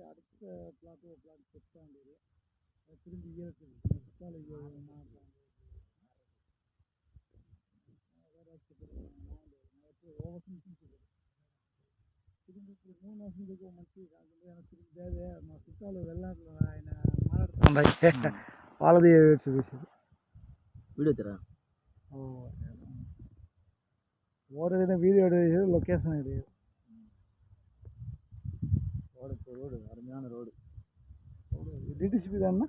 அடுத்த plot set ஆகுது திரும்பி இயற்கை திரும்பி 3 మాసంకి మంచి తిరిగి మా చుట్టాలు వెళ్ళారు ఆయన మాట్లాడుతున్నాయి వాళ్ళది వీడియో తీరా ஓடுறது வீடியோ எடுக்கிறது லொக்கேஷன் இது ரோடு அருமையான ரோடு டிடிசிபி தானே